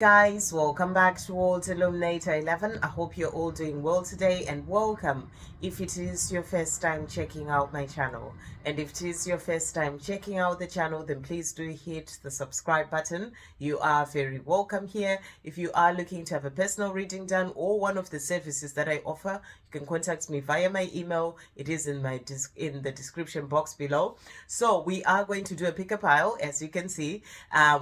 guys, welcome back to World Illuminator 11. I hope you're all doing well today, and welcome if it is your first time checking out my channel. And if it is your first time checking out the channel, then please do hit the subscribe button. You are very welcome here. If you are looking to have a personal reading done or one of the services that I offer, you can contact me via my email. It is in the description box below. So we are going to do a pick a pile. As you can see,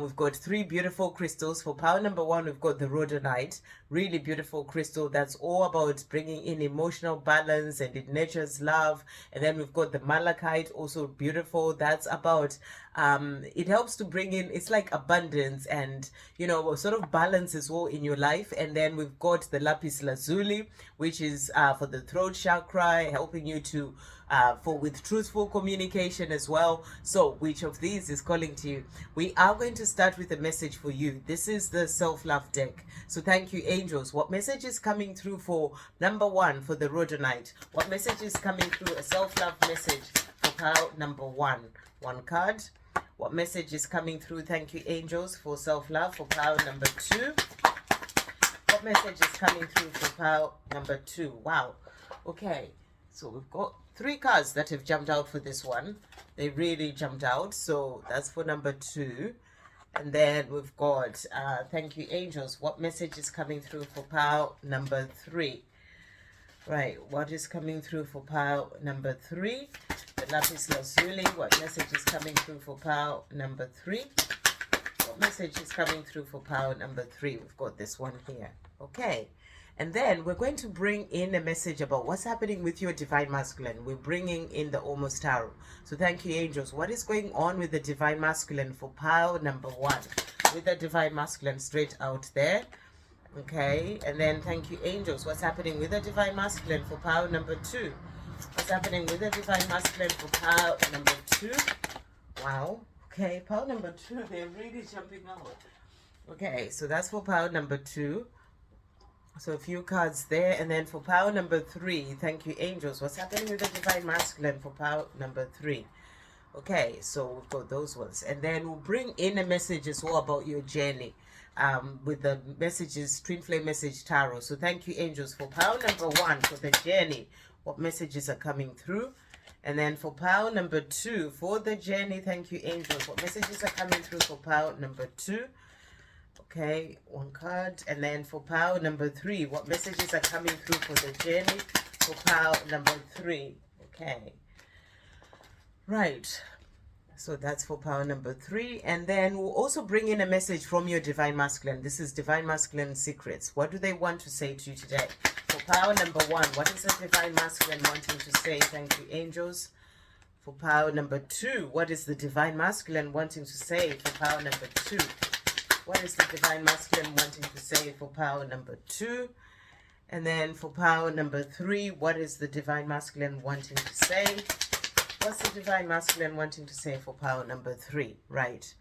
we've got three beautiful crystals. For pile number one, we've got the rhodonite, really beautiful crystal that's all about bringing in emotional balance and it nurtures love. And then we've got the malachite, also beautiful, that's about it helps to bring in, it's like abundance and sort of balance as well in your life. And then we've got the lapis lazuli, which is for the throat chakra, helping you to with truthful communication as well. So which of these is calling to you? We are going to start with a message for you. This is the self-love deck. So thank you, angels. What message is coming through for number one, for the rhodonite? What message is coming through? A self-love message for pile number one. One card. What message is coming through? Thank you, angels, for self-love for pile number two. What message is coming through for pile number two? Wow. Okay. So we've got three cards that have jumped out for this one. They really jumped out. So that's for number two. And then we've got, thank you, angels. What message is coming through for pile number three? Right. What is coming through for pile number three? The lapis lazuli. What message is coming through for pile number three? What message is coming through for pile number three? We've got this one here. Okay. And then we're going to bring in a message about what's happening with your divine masculine. We're bringing in the almost tarot. So thank you, angels. What is going on with the divine masculine for pile number one? With the divine masculine straight out there. Okay. And then thank you, angels. What's happening with the divine masculine for pile number two? What's happening with the divine masculine for pile number two? Wow. Okay. Pile number two, they're really jumping out. Okay. So that's for pile number two. So a few cards there. And then for pile number three, thank you, angels. What's happening with the divine masculine for pile number three? Okay, so we've got those ones. And then we'll bring in a message as well about your journey with the messages, Twin Flame Message Tarot. So thank you, angels, for pile number one, for the journey. What messages are coming through? And then for pile number two, for the journey, thank you, angels. What messages are coming through for pile number two? Okay, one card. And then for pile number three, what messages are coming through for the journey for pile number three? Okay. Right. So that's for pile number three. And then we'll also bring in a message from your divine masculine. This is divine masculine secrets. What do they want to say to you today? For pile number one, what is the divine masculine wanting to say? Thank you, angels. For pile number two, what is the divine masculine wanting to say for pile number two? What is the divine masculine wanting to say for pile number two? And then for pile number three, what is the divine masculine wanting to say? What's the divine masculine wanting to say for pile number three? Right.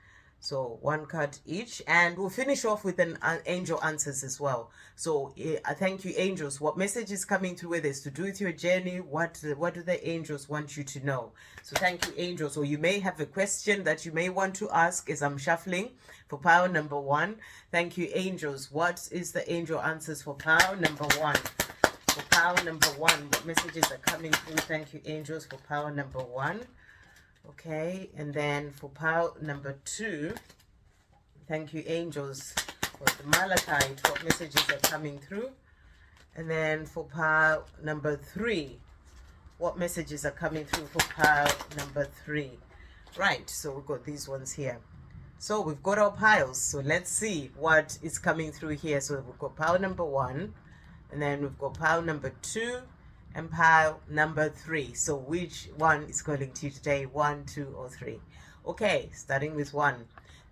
So one card each, and we'll finish off with an angel answers as well. So thank you, angels. What message is coming through with this to do with your journey? What do the angels want you to know? So thank you, angels. Or you may have a question that you may want to ask as I'm shuffling for pile number one. Thank you, angels. What is the angel answers for pile number one? For pile number one, what messages are coming through? Thank you, angels, for pile number one. Okay, and then for pile number two, thank you, angels, for the malachite. What messages are coming through? And then for pile number three, what messages are coming through for pile number three? Right, so we've got these ones here. So we've got our piles. So let's see what is coming through here. So we've got pile number one, and then we've got pile number two, and pile number three. So which one is calling to you today? One, two, or three? Okay, starting with one,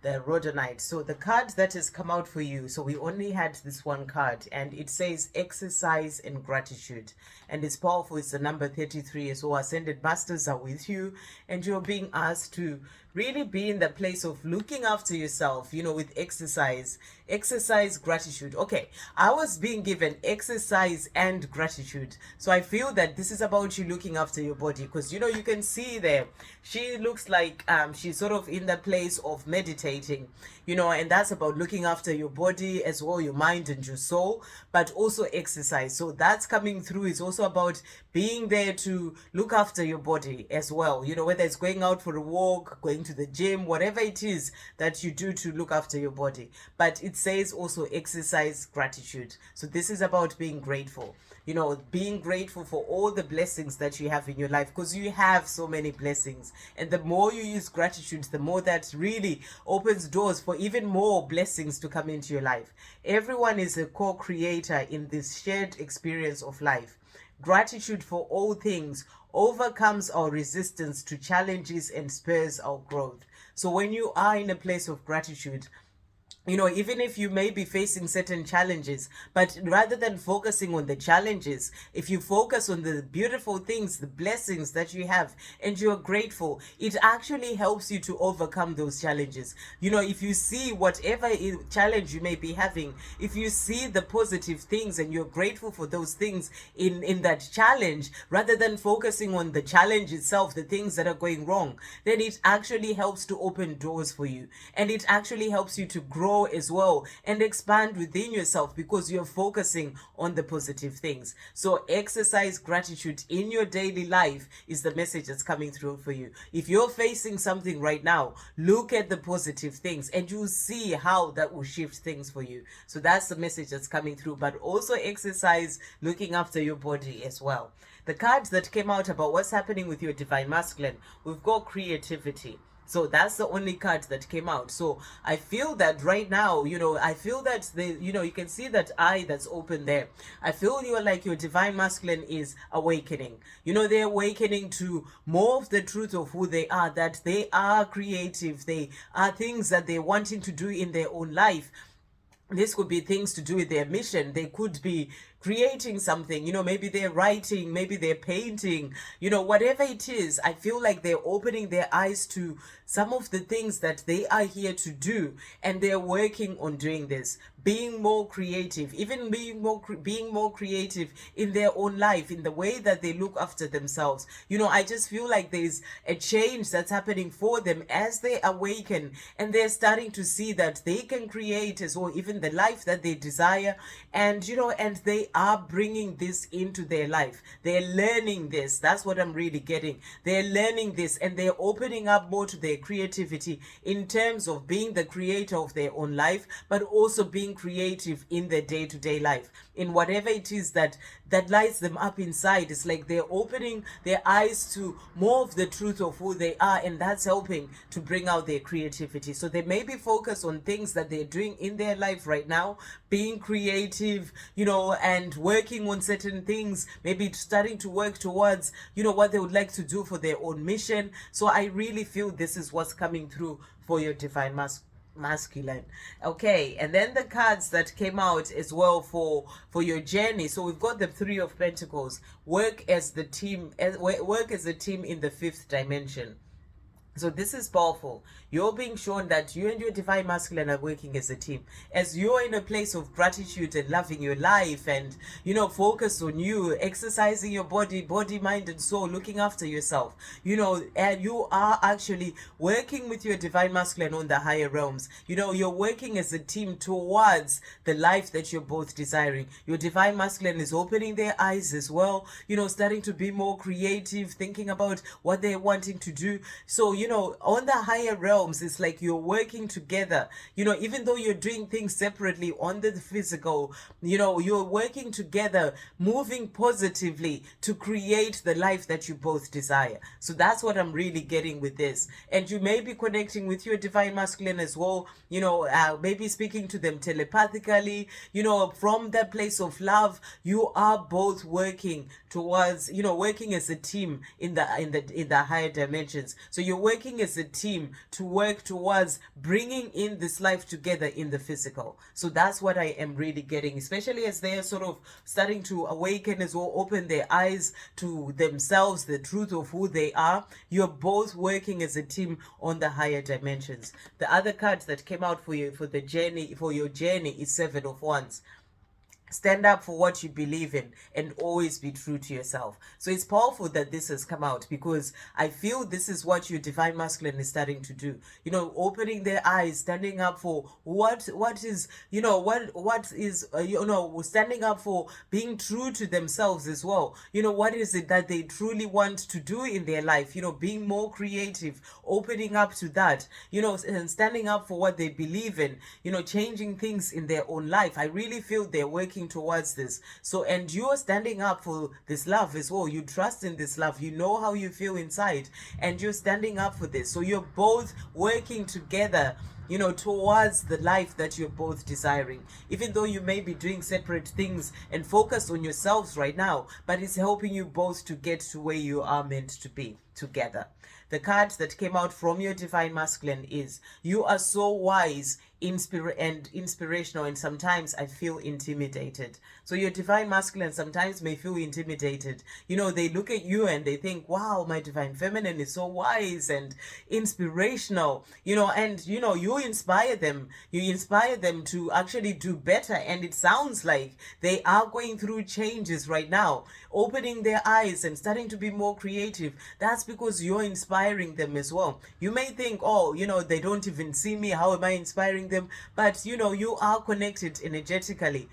the rhodonite. So the card that has come out for you, so we only had this one card, and it says exercise and gratitude, and it's powerful. It's the number 33 as well. Ascended masters are with you, and you're being asked to really be in the place of looking after yourself, with exercise, gratitude. Okay, I was being given exercise and gratitude, so I feel that this is about you looking after your body, because you can see there she looks like she's sort of in the place of meditating, and that's about looking after your body as well, your mind and your soul, but also exercise. So that's coming through. It's also about being there to look after your body as well, whether it's going out for a walk, going to the gym, whatever it is that you do to look after your body. But it says also exercise gratitude. So this is about being grateful, being grateful for all the blessings that you have in your life, because you have so many blessings. And the more you use gratitude, the more that really opens doors for even more blessings to come into your life. Everyone is a co-creator in this shared experience of life. Gratitude for all things overcomes our resistance to challenges and spurs our growth. So when you are in a place of gratitude, even if you may be facing certain challenges, but rather than focusing on the challenges, if you focus on the beautiful things, the blessings that you have, and you're grateful, it actually helps you to overcome those challenges. If you see whatever challenge you may be having, if you see the positive things and you're grateful for those things in that challenge, rather than focusing on the challenge itself, the things that are going wrong, then it actually helps to open doors for you. And it actually helps you to grow as well and expand within yourself, because you're focusing on the positive things. So exercise gratitude in your daily life is the message that's coming through for you. If you're facing something right now, look at the positive things and you'll see how that will shift things for you. So that's the message that's coming through. But also exercise looking after your body as well. The cards that came out about what's happening with your divine masculine, we've got creativity. So that's the only card that came out. So I feel that right now, I feel that you can see that eye that's open there. I feel you're like your divine masculine is awakening. They're awakening to more of the truth of who they are, that they are creative. They are things that they're wanting to do in their own life. This could be things to do with their mission. They could be creating something, maybe they're writing, maybe they're painting, whatever it is. I feel like they're opening their eyes to some of the things that they are here to do, and they're working on doing this, being more creative, even being more creative in their own life, in the way that they look after themselves. I just feel like there's a change that's happening for them as they awaken, and they're starting to see that they can create as well, even the life that they desire. And and they are bringing this into their life. They're learning this. That's what I'm really getting. They're learning this, and they're opening up more to their creativity in terms of being the creator of their own life, but also being creative in their day-to-day life, in whatever it is that lights them up inside. It's like they're opening their eyes to more of the truth of who they are, and that's helping to bring out their creativity. So they may be focused on things that they're doing in their life right now, being creative, and working on certain things, maybe starting to work towards, what they would like to do for their own mission. So I really feel this is what's coming through for your divine masculine. Okay, and then the cards that came out as well for your journey. So we've got the Three of Pentacles. Work as a team in the fifth dimension. So this is powerful. You're being shown that you and your divine masculine are working as a team. As you're in a place of gratitude and loving your life and, focus on you, exercising your body, mind and soul, looking after yourself, and you are actually working with your divine masculine on the higher realms. You're working as a team towards the life that you're both desiring. Your divine masculine is opening their eyes as well, starting to be more creative, thinking about what they're wanting to do. So, on the higher realms, it's like you're working together, even though you're doing things separately on the physical, you're working together, moving positively to create the life that you both desire. So that's what I'm really getting with this. And you may be connecting with your divine masculine as well, maybe speaking to them telepathically, from that place of love. You are both working towards, working as a team in the higher dimensions. So you're working as a team to work towards bringing in this life together in the physical. So that's what I am really getting, especially as they are sort of starting to awaken as well, open their eyes to themselves, the truth of who they are. You're both working as a team on the higher dimensions. The other card that came out for you for the journey, for your journey, is Seven of Wands. Stand up for what you believe in and always be true to yourself. So it's powerful that this has come out, because I feel this is what your divine masculine is starting to do. You know, opening their eyes, standing up for what is, you know, what is, you know, standing up for being true to themselves as well. You know, what is it that they truly want to do in their life? You know, being more creative, opening up to that, you know, and standing up for what they believe in, you know, changing things in their own life. I really feel they're working towards this. So, and you're standing up for this love as well. You trust in this love. You know how you feel inside, and you're standing up for this. So you're both working together, you know, towards the life that you're both desiring. Even though you may be doing separate things and focused on yourselves right now, but it's helping you both to get to where you are meant to be together. The card that came out from your divine masculine is, you are so wise, inspirational, and sometimes I feel intimidated. So your divine masculine sometimes may feel intimidated. You know, they look at you and they think, wow, my divine feminine is so wise and inspirational, you know, and you know, you inspire them to actually do better. And it sounds like they are going through changes right now, opening their eyes and starting to be more creative. That's because you're inspiring them as well. You may think, oh, you know, they don't even see me, how am I inspiring them? But you know, you are connected energetically.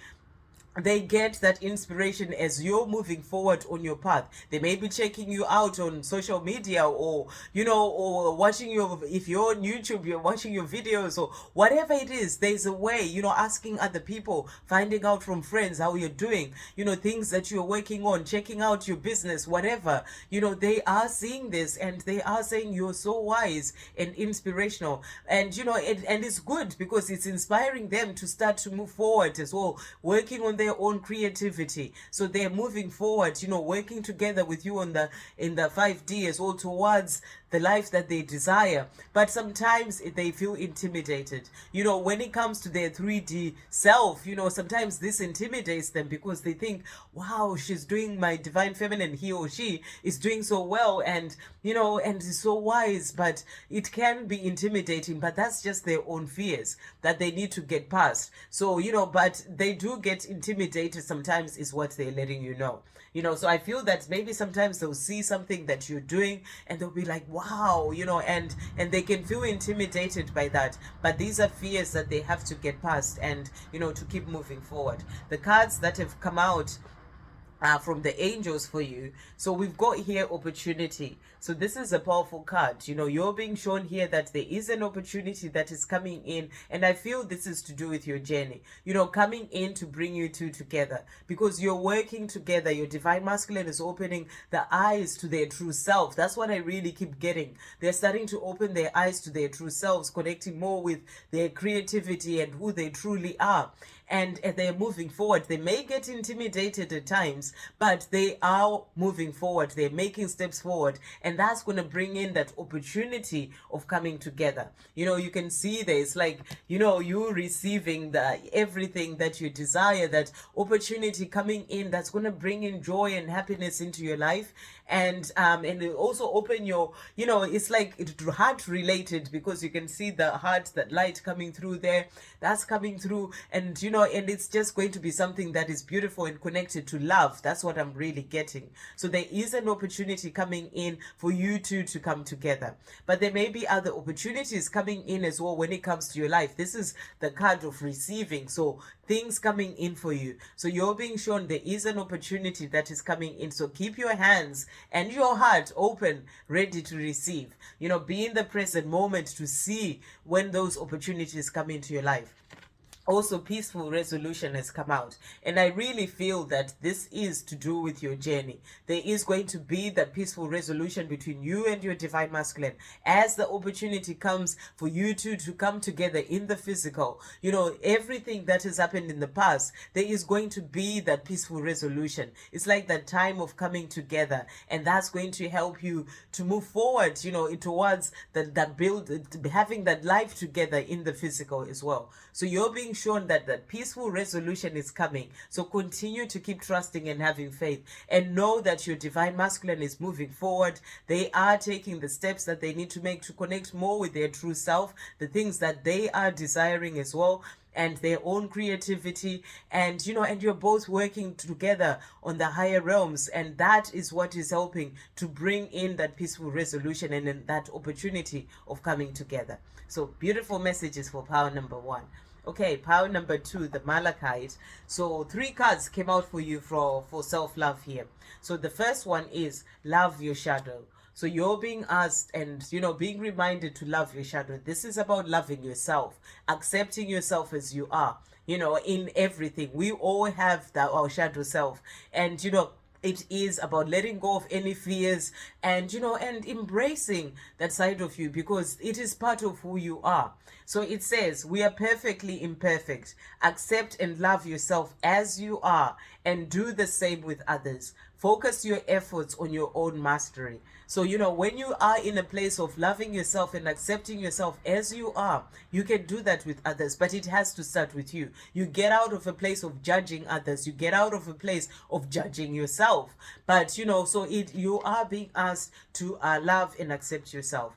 They get that inspiration as you're moving forward on your path. They may be checking you out on social media, or you know, or watching your, if you're on YouTube, you're watching your videos, or whatever it is. There's a way, you know, asking other people, finding out from friends how you're doing, you know, things that you're working on, checking out your business, whatever. You know, they are seeing this and they are saying you're so wise and inspirational. And you know, and it's good because it's inspiring them to start to move forward as well, working on their own creativity. So they're moving forward, you know, working together with you on the in the 5D as well, towards the life that they desire. But sometimes they feel intimidated, you know, when it comes to their 3D self. You know, sometimes this intimidates them because they think, wow, she's doing, my divine feminine, he or she is doing so well, and you know, and is so wise. But it can be intimidating, but that's just their own fears that they need to get past. So you know, but they do get intimidated sometimes, is what they're letting you know. You know, so I feel that maybe sometimes they'll see something that you're doing and they'll be like, wow, you know, and they can feel intimidated by that. But these are fears that they have to get past, and you know, to keep moving forward. The cards that have come out from the angels for you. So we've got here opportunity. So this is a powerful card. You know, you're being shown here that there is an opportunity that is coming in, and I feel this is to do with your journey, you know, coming in to bring you two together, because you're working together. Your divine masculine is opening the eyes to their true self. That's what I really keep getting. They're starting to open their eyes to their true selves, connecting more with their creativity and who they truly are. And they're moving forward. They may get intimidated at times, but they are moving forward. They're making steps forward, and that's going to bring in that opportunity of coming together. You know, you can see there's like, you know, you receiving the everything that you desire, that opportunity coming in that's going to bring in joy and happiness into your life. And also open your, you know, it's like it's heart related, because you can see the heart, that light coming through there, that's coming through. And you know, and it's just going to be something that is beautiful and connected to love. That's what I'm really getting. So there is an opportunity coming in for you two to come together, but there may be other opportunities coming in as well when it comes to your life. This is the card of receiving, so things coming in for you. So you're being shown there is an opportunity that is coming in. So keep your hands and your heart open, ready to receive. You know, be in the present moment to see when those opportunities come into your life. Also, peaceful resolution has come out, and I really feel that this is to do with your journey. There is going to be that peaceful resolution between you and your divine masculine as the opportunity comes for you two to come together in the physical. You know, everything that has happened in the past, there is going to be that peaceful resolution. It's like that time of coming together, and that's going to help you to move forward, you know, towards that build, having that life together in the physical as well. So you're being shown that the peaceful resolution is coming. So continue to keep trusting and having faith, and know that your divine masculine is moving forward. They are taking the steps that they need to make to connect more with their true self, the things that they are desiring as well, and their own creativity. And you know, and you're both working together on the higher realms, and that is what is helping to bring in that peaceful resolution and then that opportunity of coming together. So beautiful messages for power number 1. Okay, power number 2, the Malachite. So 3 cards came out for you for self-love here. So the first one is love your shadow. So you're being asked and, you know, being reminded to love your shadow. This is about loving yourself, accepting yourself as you are, you know, in everything. We all have our shadow self. And, you know, it is about letting go of any fears and, you know, and embracing that side of you, because it is part of who you are. So it says, we are perfectly imperfect. Accept and love yourself as you are, and do the same with others. Focus your efforts on your own mastery. So, you know, when you are in a place of loving yourself and accepting yourself as you are, you can do that with others, but it has to start with you. You get out of a place of judging others. You get out of a place of judging yourself. But, you know, so you are being asked to love and accept yourself.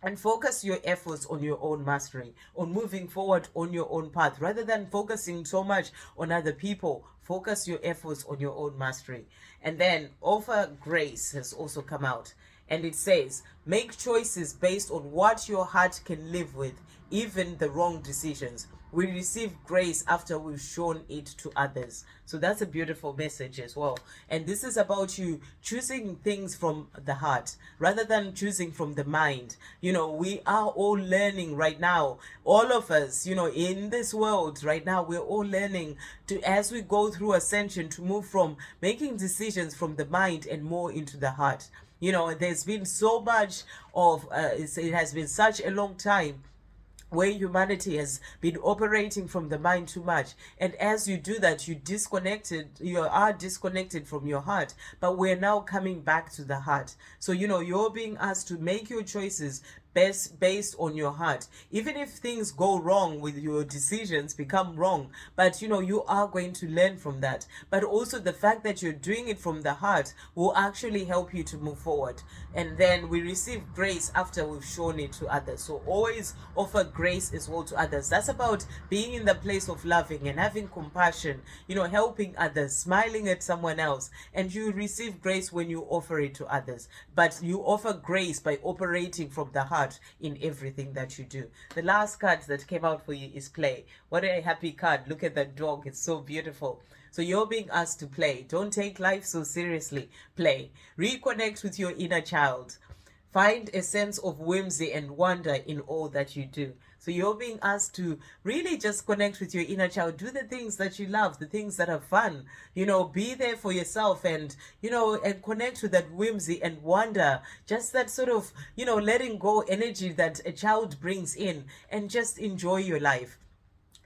And focus your efforts on your own mastery, on moving forward on your own path, rather than focusing so much on other people. Focus your efforts on your own mastery. And then offer grace has also come out, and it says, make choices based on what your heart can live with, even the wrong decisions. We receive grace after we've shown it to others. So that's a beautiful message as well. And this is about you choosing things from the heart rather than choosing from the mind. You know, we are all learning right now. All of us, you know, in this world right now, we're all learning to, as we go through ascension, to move from making decisions from the mind and more into the heart. You know, there's been so much of, it has been such a long time where humanity has been operating from the mind too much, and as you do that, you are disconnected from your heart. But we're now coming back to the heart. So, you know, you're being asked to make your choices based on your heart, even if things go wrong with your decisions, become wrong, but you know, you are going to learn from that. But also the fact that you're doing it from the heart will actually help you to move forward. And then we receive grace after we've shown it to others. So always offer grace as well to others. That's about being in the place of loving and having compassion, you know, helping others, smiling at someone else. And you receive grace when you offer it to others, but you offer grace by operating from the heart in everything that you do. The last card that came out for you is play. What a happy card. Look at that dog. It's so beautiful. So you're being asked to play. Don't take life so seriously. Play. Reconnect with your inner child. Find a sense of whimsy and wonder in all that you do. So you're being asked to really just connect with your inner child. Do the things that you love, the things that are fun. You know, be there for yourself and, you know, and connect with that whimsy and wonder. Just that sort of, you know, letting go energy that a child brings in, and just enjoy your life.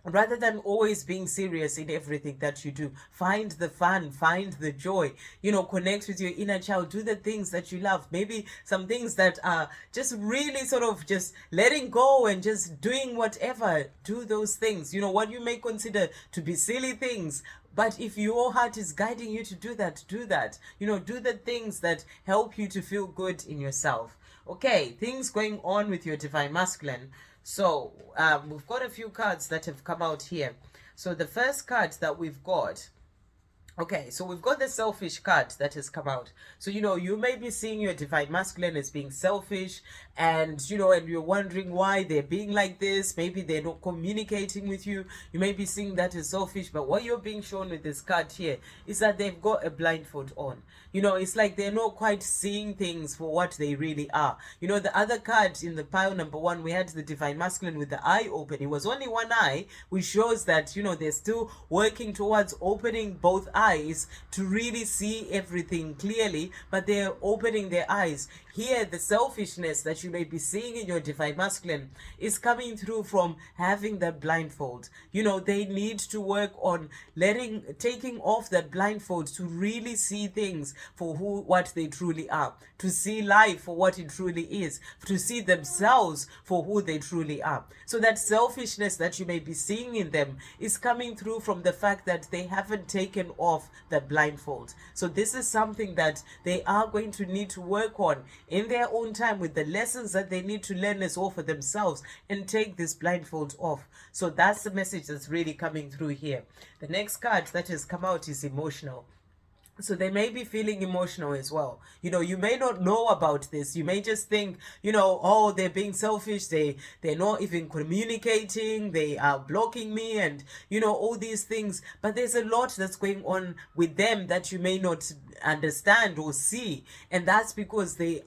Rather than always being serious in everything that you do, find the fun, find the joy, you know, connect with your inner child, do the things that you love. Maybe some things that are just really sort of just letting go and just doing whatever. Do those things, you know, what you may consider to be silly things. But if your heart is guiding you to do that, do that. You know, do the things that help you to feel good in yourself. Okay, things going on with your divine masculine. So we've got a few cards that have come out here. So the first card that we've got, Okay, so we've got the selfish card that has come out. So, you may be seeing your divine masculine as being selfish, and, and you're wondering why they're being like this. Maybe they're not communicating with you. You may be seeing that as selfish, but what you're being shown with this card here is that they've got a blindfold on. It's like they're not quite seeing things for what they really are. The other card in the pile number one, we had the divine masculine with the eye open. It was only one eye, which shows that, they're still working towards opening both eyes to really see everything clearly, but they're opening their eyes. Here, the selfishness that you may be seeing in your divine masculine is coming through from having that blindfold. They need to work on taking off that blindfold to really see things for what they truly are, to see life for what it truly is, to see themselves for who they truly are. So that selfishness that you may be seeing in them is coming through from the fact that they haven't taken off the blindfold. So this is something that they are going to need to work on in their own time, with the lessons that they need to learn as well for themselves, and take this blindfold off. So that's the message that's really coming through here. The next card that has come out is emotional. So they may be feeling emotional as well. You may not know about this. You may just think, oh, they're being selfish. They're not even communicating. They are blocking me, and, all these things. But there's a lot that's going on with them that you may not understand or see. And that's because they're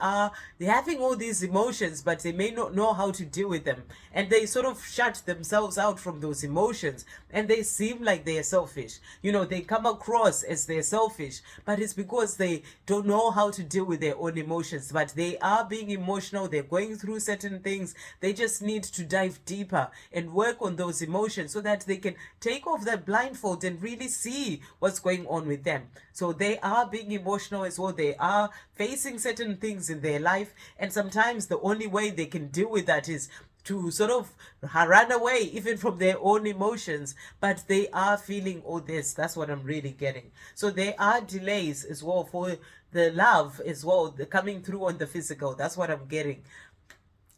having all these emotions, but they may not know how to deal with them. And they sort of shut themselves out from those emotions. And they seem like they are selfish. They come across as they're selfish, but it's because they don't know how to deal with their own emotions. But they are being emotional. They're going through certain things. They just need to dive deeper and work on those emotions so that they can take off that blindfold and really see what's going on with them. So they are being emotional as well. They are facing certain things in their life, and sometimes the only way they can deal with that is to sort of run away even from their own emotions. But they are feeling all this. That's what I'm really getting. So there are delays as well for the love as well, coming through on the physical. That's what I'm getting.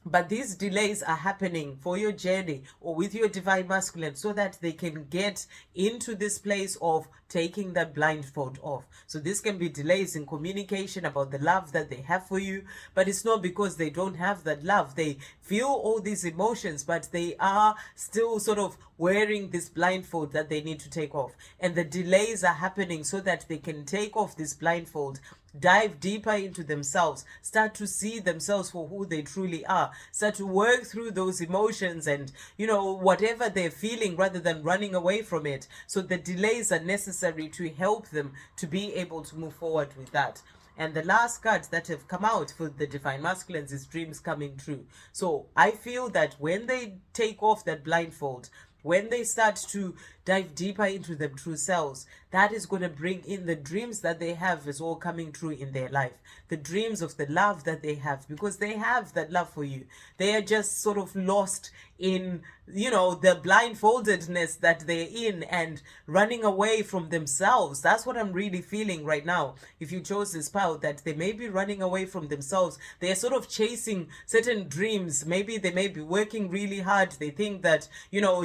But these delays are happening for your journey or with your divine masculine, so that they can get into this place of taking that blindfold off. So this can be delays in communication about the love that they have for you, but it's not because they don't have that love. They feel all these emotions, but they are still sort of wearing this blindfold that they need to take off. And the delays are happening so that they can take off this blindfold, dive deeper into themselves, start to see themselves for who they truly are, start to work through those emotions and, whatever they're feeling, rather than running away from it. So the delays are necessary to help them to be able to move forward with that. And the last cards that have come out for the divine masculines is dreams coming true. So I feel that when they take off that blindfold, when they start to dive deeper into their true selves, that is going to bring in the dreams that they have is all coming true in their life. The dreams of the love that they have, because they have that love for you. They are just sort of lost in, the blindfoldedness that they're in and running away from themselves. That's what I'm really feeling right now. If you chose this pile, that they may be running away from themselves. They're sort of chasing certain dreams. Maybe they may be working really hard. They think that,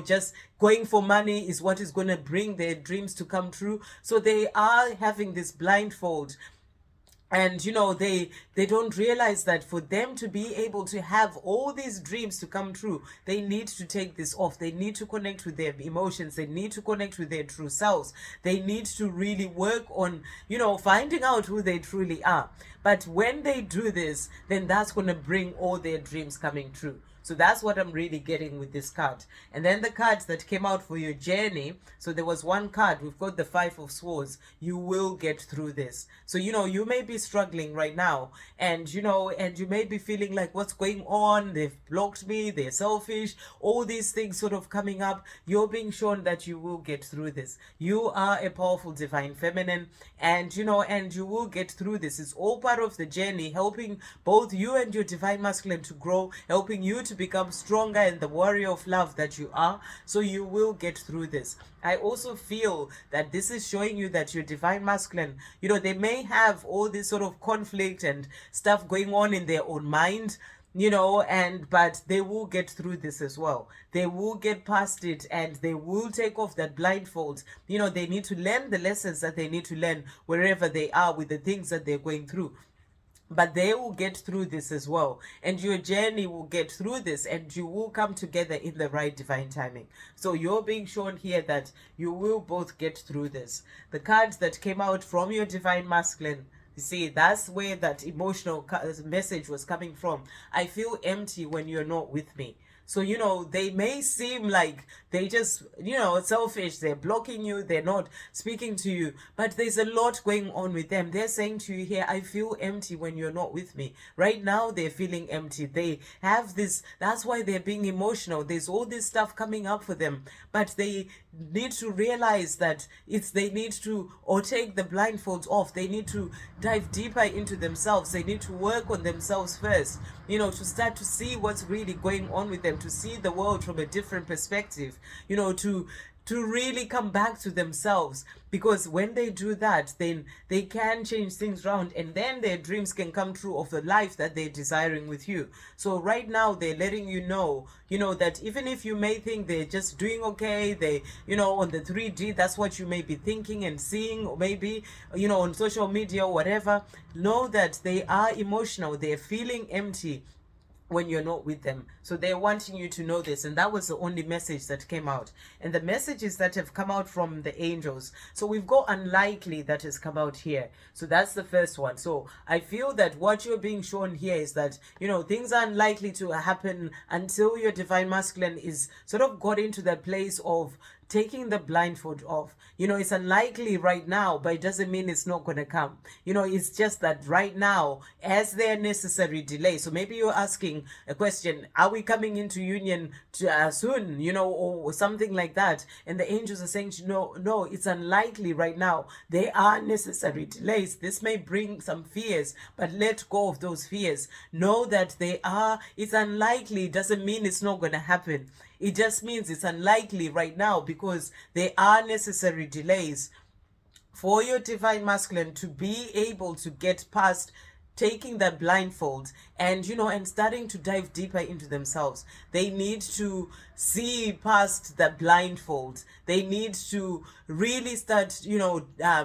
just going for money is what is going to bring their dreams to come true. So they are having this blindfold. And they don't realize that for them to be able to have all these dreams to come true, they need to take this off. They need to connect with their emotions. They need to connect with their true selves. They need to really work on finding out who they truly are. But when they do this, then that's going to bring all their dreams coming true. So that's what I'm really getting with this card. And then the cards that came out for your journey. So there was one card. We've got the 5 of Swords. You will get through this. So, you may be struggling right now. And, and you may be feeling like, what's going on? They've blocked me. They're selfish. All these things sort of coming up. You're being shown that you will get through this. You are a powerful divine feminine. And, and you will get through this. It's all part of the journey, helping both you and your divine masculine to grow, helping you to become stronger in the warrior of love that you are. So you will get through this. I also feel that this is showing you that your divine masculine, they may have all this sort of conflict and stuff going on in their own mind, but they will get through this as well. They will get past it, and they will take off that blindfold. They need to learn the lessons that they need to learn wherever they are with the things that they're going through, but they will get through this as well, and your journey will get through this, and you will come together in the right divine timing. So you're being shown here that you will both get through this. The cards that came out from your divine masculine, you see, that's where that emotional message was coming from. I feel empty when you're not with me. So, they may seem like they just, selfish. They're blocking you. They're not speaking to you. But there's a lot going on with them. They're saying to you here, I feel empty when you're not with me. Right now, they're feeling empty. They have this, that's why they're being emotional. There's all this stuff coming up for them. But they need to realize that they need to, or take the blindfolds off. They need to dive deeper into themselves. They need to work on themselves first, to start to see what's really going on with them, to see the world from a different perspective, to really come back to themselves. Because when they do that, then they can change things around, and then their dreams can come true of the life that they're desiring with you. So right now they're letting you know, that even if you may think they're just doing okay, they, on the 3D, that's what you may be thinking and seeing, or maybe, on social media or whatever, know that they are emotional, they're feeling empty when you're not with them. So they're wanting you to know this, and that was the only message that came out. And the messages that have come out from the angels, so we've got unlikely that has come out here. So that's the first one. So I feel that what you're being shown here is that, things are unlikely to happen until your divine masculine is sort of got into that place of taking the blindfold off. It's unlikely right now, but it doesn't mean it's not going to come. It's just that right now, as there are necessary delays. So maybe you're asking a question, are we coming into union soon, or something like that? And the angels are saying, no, it's unlikely right now. There are necessary delays. This may bring some fears, but let go of those fears. Know that it's unlikely doesn't mean it's not going to happen. It just means it's unlikely right now because there are necessary delays for your divine masculine to be able to get past taking that blindfold and starting to dive deeper into themselves. They need to see past the blindfold. They need to really start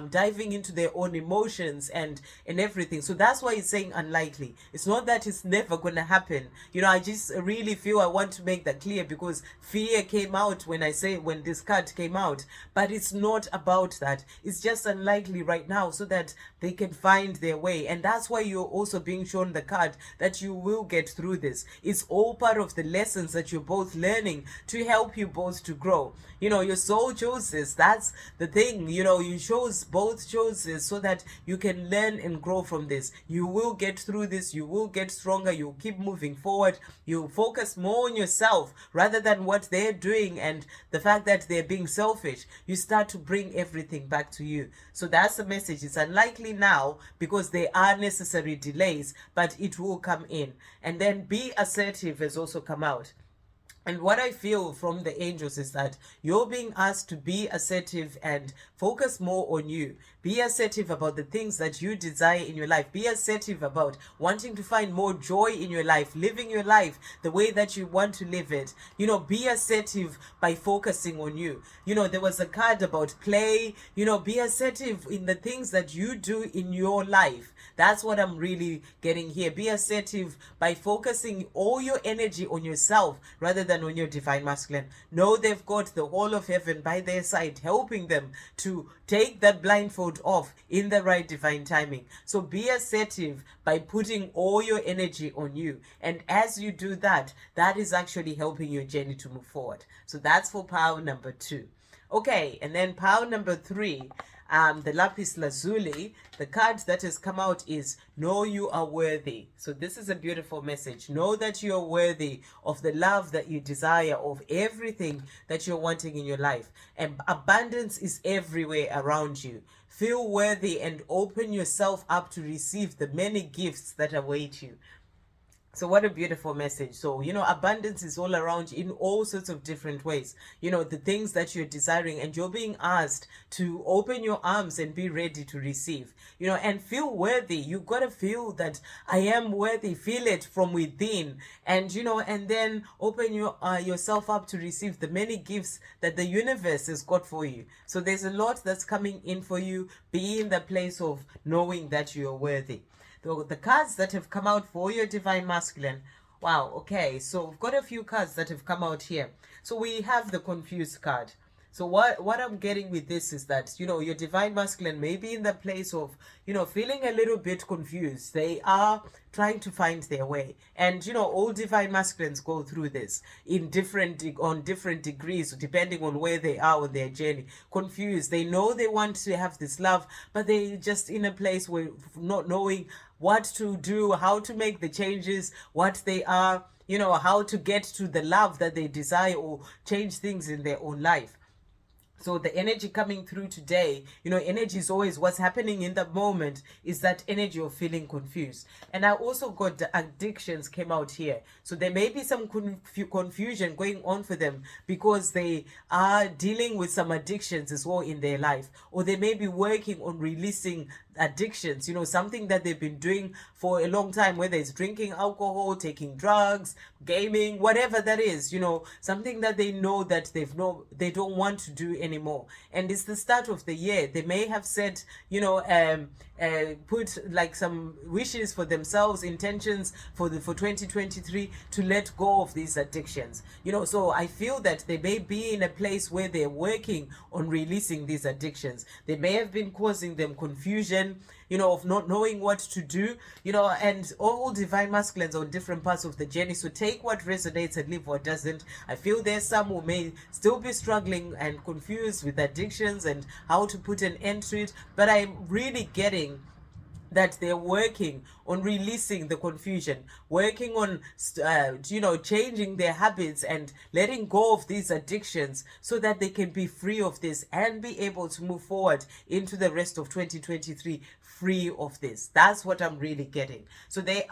diving into their own emotions and everything. So that's why it's saying unlikely. It's not that it's never going to happen. I just really feel I want to make that clear, because fear came out when this card came out, but it's not about that. It's just unlikely right now so that they can find their way. And that's why you're also being shown the card that you will get through this. It's all part of the lessons that you're both learning to help you both to grow. Your soul chose this. That's the thing. You both chose this so that you can learn and grow from this. You will get through this. You will get stronger. You'll keep moving forward. You focus more on yourself rather than what they're doing and the fact that they're being selfish. You start to bring everything back to you. So that's the message. It's unlikely now because there are necessary delays, but it will come in. And then be assertive has also come out. And what I feel from the angels is that you're being asked to be assertive and focus more on you. Be assertive about the things that you desire in your life. Be assertive about wanting to find more joy in your life, living your life the way that you want to live it. Be assertive by focusing on you. There was a card about play. Be assertive in the things that you do in your life. That's what I'm really getting here. Be assertive by focusing all your energy on yourself rather than on your divine masculine. Know they've got the whole of heaven by their side, helping them to take that blindfold off in the right divine timing. So be assertive by putting all your energy on you. And as you do that, that is actually helping your journey to move forward. So that's for power number 2. Okay, and then power number 3, the lapis lazuli, the card that has come out is know you are worthy. So this is a beautiful message. Know that you are worthy of the love that you desire, of everything that you're wanting in your life. And abundance is everywhere around you. Feel worthy and open yourself up to receive the many gifts that await you. So what a beautiful message. So, abundance is all around you in all sorts of different ways. The things that you're desiring, and you're being asked to open your arms and be ready to receive, and feel worthy. You got to feel that I am worthy. Feel it from within. And then open yourself up to receive the many gifts that the universe has got for you. So there's a lot that's coming in for you. Be in the place of knowing that you're worthy. The cards that have come out for your divine masculine. Wow, okay, so we've got a few cards that have come out here. So we have the confused card. So what I'm getting with this is that, your divine masculine may be in the place of, feeling a little bit confused. They are trying to find their way. And, all divine masculines go through this on different degrees, depending on where they are on their journey. Confused. They know they want to have this love, but they just in a place where not knowing what to do, how to make the changes, what they are, how to get to the love that they desire or change things in their own life. So the energy coming through today, energy is always what's happening in the moment is that energy of feeling confused. And I also got the addictions came out here. So there may be some confusion going on for them because they are dealing with some addictions as well in their life. Or they may be working on releasing addictions, something that they've been doing for a long time, whether it's drinking alcohol, taking drugs, gaming, whatever that is, something that they know that they don't want to do anymore. And it's the start of the year. They may have said, put like some wishes for themselves, intentions for 2023 to let go of these addictions. So I feel that they may be in a place where they're working on releasing these addictions. They may have been causing them confusion, of not knowing what to do, and all divine masculines on different parts of the journey. So take what resonates and leave what doesn't. I feel there's some who may still be struggling and confused with addictions and how to put an end to it, but I'm really getting that they're working on releasing the confusion, working on, changing their habits and letting go of these addictions so that they can be free of this and be able to move forward into the rest of 2023 free of this. That's what I'm really getting. So there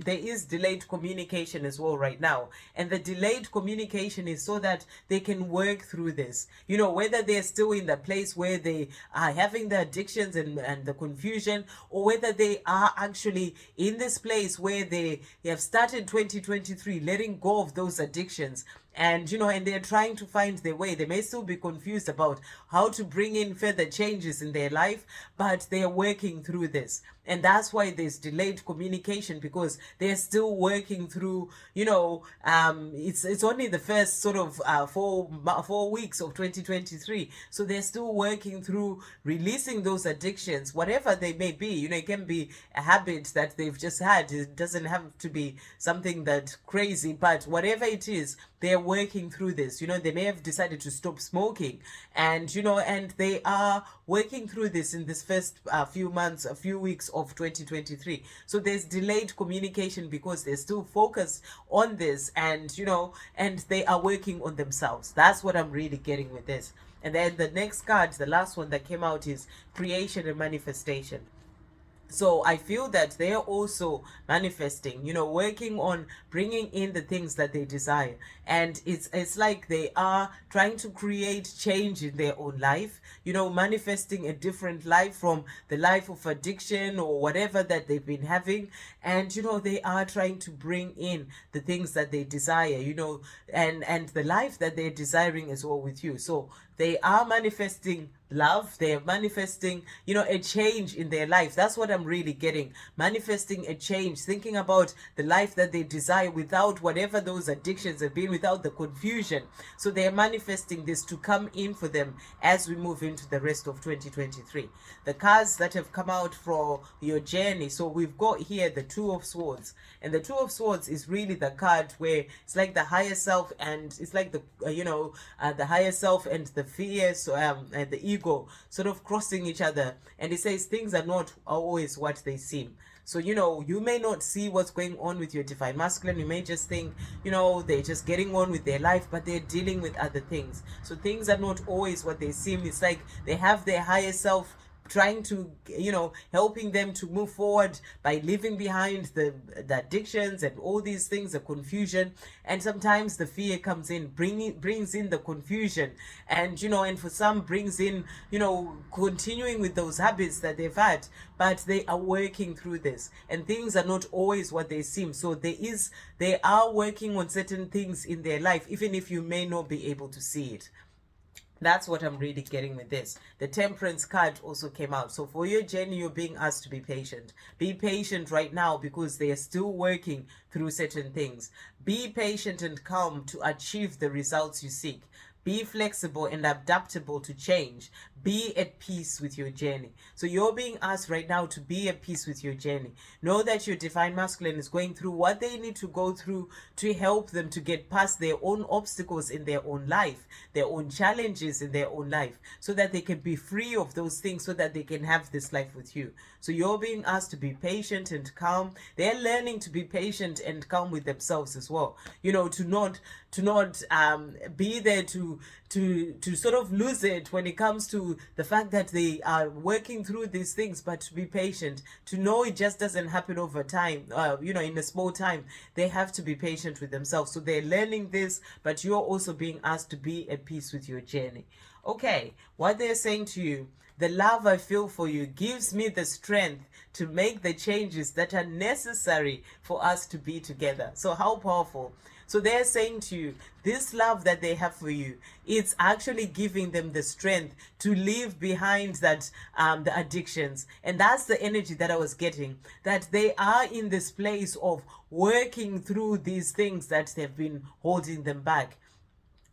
is delayed communication as well right now. And the delayed communication is so that they can work through this, whether they're still in the place where they are having the addictions and the confusion, or whether they are actually in this place where they have started 2023 letting go of those addictions, and and they're trying to find their way. They may still be confused about how to bring in further changes in their life, but they are working through this. And that's why there's delayed communication, because they're still working through, it's only the first sort of 4 weeks of 2023. So they're still working through releasing those addictions, whatever they may be. It can be a habit that they've just had. It doesn't have to be something that crazy, but whatever it is, they're working through this. They may have decided to stop smoking, and and they are working through this in this first few weeks of 2023. So there's delayed communication because they're still focused on this, and and they are working on themselves. That's what I'm really getting with this. And then the next card, the last one that came out, is creation and manifestation. So I feel that they're also manifesting, working on bringing in the things that they desire. And it's like they are trying to create change in their own life, manifesting a different life from the life of addiction or whatever that they've been having. And, they are trying to bring in the things that they desire, and the life that they're desiring as well with you. So they are manifesting love. They're manifesting, a change in their life. That's what I'm really getting. Manifesting a change, thinking about the life that they desire without whatever those addictions have been, without the confusion. So they're manifesting this to come in for them as we move into the rest of 2023. The cards that have come out for your journey. So we've got here the Two of Swords. And the Two of Swords is really the card where it's like the higher self, and it's like the, the higher self and the fears and the ego sort of crossing each other. And it says things are not always what they seem. So, you may not see what's going on with your divine masculine. You may just think, they're just getting on with their life, but they're dealing with other things. So things are not always what they seem. It's like they have their higher self trying to, helping them to move forward by leaving behind the addictions and all these things, the confusion. And sometimes the fear comes in, brings in the confusion, and and for some brings in, continuing with those habits that they've had, but they are working through this, and things are not always what they seem. So they are working on certain things in their life, even if you may not be able to see it. That's what I'm really getting with this. The Temperance card also came out. So for your journey, you're being asked to be patient. Be patient right now, because they are still working through certain things. Be patient and calm to achieve the results you seek. Be flexible and adaptable to change. Be at peace with your journey. So you're being asked right now to be at peace with your journey. Know that your divine masculine is going through what they need to go through to help them to get past their own obstacles in their own life, their own challenges in their own life, so that they can be free of those things, so that they can have this life with you. So you're being asked to be patient and calm. They're learning to be patient and calm with themselves as well. To not be there to sort of lose it when it comes to the fact that they are working through these things, but to be patient, to know it just doesn't happen over time, in a small time. They have to be patient with themselves. So they're learning this, but you're also being asked to be at peace with your journey. Okay, what they're saying to you: the love I feel for you gives me the strength to make the changes that are necessary for us to be together. So how powerful. So they're saying to you, this love that they have for you, it's actually giving them the strength to leave behind that the addictions. And that's the energy that I was getting, that they are in this place of working through these things that they've been holding them back.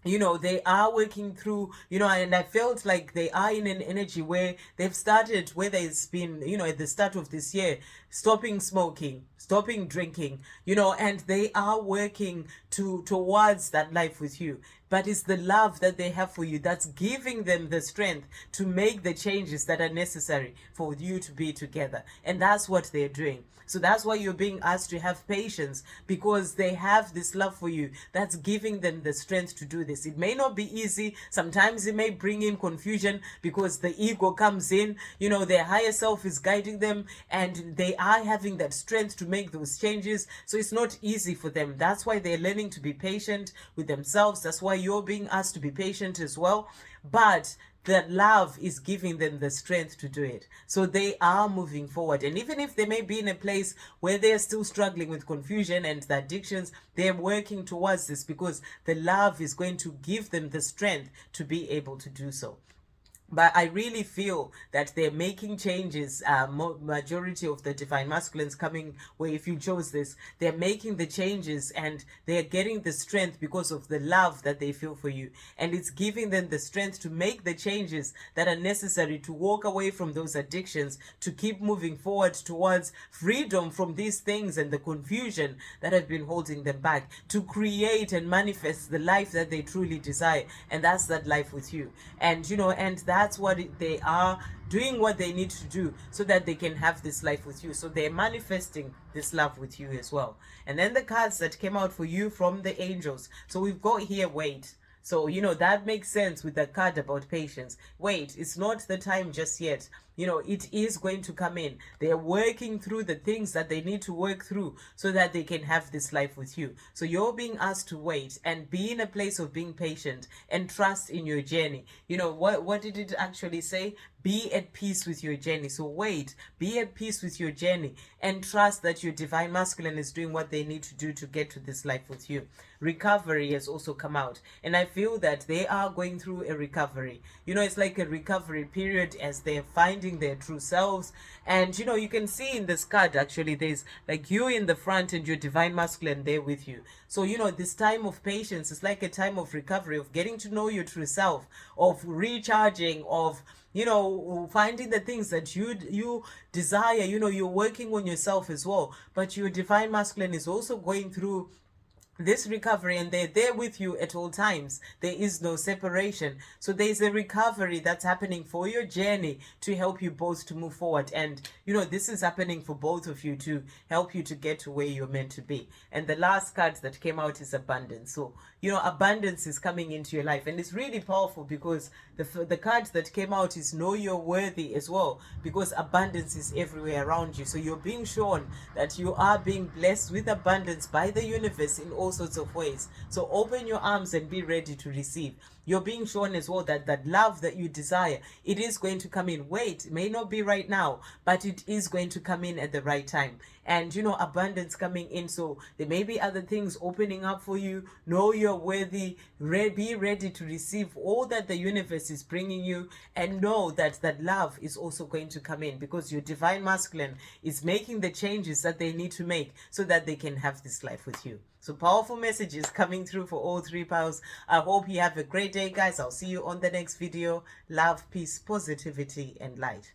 They are working through, and I felt like they are in an energy where they've started, whether it's been, at the start of this year, stopping smoking, stopping drinking, and they are working towards that life with you. But it's the love that they have for you that's giving them the strength to make the changes that are necessary for you to be together. And that's what they're doing. So that's why you're being asked to have patience, because they have this love for you that's giving them the strength to do this. It may not be easy. Sometimes it may bring in confusion, because the ego comes in, their higher self is guiding them, and they are having that strength to make those changes. So it's not easy for them. That's why they're learning to be patient with themselves. That's why you're being asked to be patient as well. But that love is giving them the strength to do it. So they are moving forward. And even if they may be in a place where they're still struggling with confusion and the addictions, they're working towards this, because the love is going to give them the strength to be able to do so. But I really feel that they're making changes. Majority of the divine masculines coming, where if you chose this, they're making the changes, and they're getting the strength because of the love that they feel for you. And it's giving them the strength to make the changes that are necessary to walk away from those addictions, to keep moving forward towards freedom from these things and the confusion that have been holding them back, to create and manifest the life that they truly desire. And that's that life with you. And, and that's what they are doing, what they need to do, so that they can have this life with you. So they're manifesting this love with you as well. And then the cards that came out for you from the angels. So we've got here, wait. So, that makes sense with the card about patience. Wait, it's not the time just yet. It is going to come in. They're working through the things that they need to work through, so that they can have this life with you. So you're being asked to wait and be in a place of being patient and trust in your journey. What did it actually say? Be at peace with your journey. So wait, be at peace with your journey, and trust that your divine masculine is doing what they need to do to get to this life with you. Recovery has also come out, and I feel that they are going through a recovery. It's like a recovery period as they're finding their true selves. And you can see in this card, actually, there's like you in the front and your divine masculine there with you. So this time of patience is like a time of recovery, of getting to know your true self, of recharging, of finding the things that you desire. You're working on yourself as well. But your divine masculine is also going through this recovery, and they're there with you at all times. There is no separation. So there's a recovery that's happening for your journey to help you both to move forward. And this is happening for both of you to help you to get to where you're meant to be. And the last card that came out is abundance. So abundance is coming into your life, and it's really powerful because the card that came out is know you're worthy as well, because abundance is everywhere around you. So you're being shown that you are being blessed with abundance by the universe in all sorts of ways. So open your arms and be ready to receive. You're being shown as well that that love that you desire, it is going to come in. Wait, it may not be right now, but it is going to come in at the right time. And abundance coming in. So there may be other things opening up for you. Know you're worthy. Be ready to receive all that the universe is bringing you, and know that that love is also going to come in, because your divine masculine is making the changes that they need to make so that they can have this life with you. So powerful messages coming through for all three piles. I hope you have a great day, guys. I'll see you on the next video. Love, peace, positivity, and light.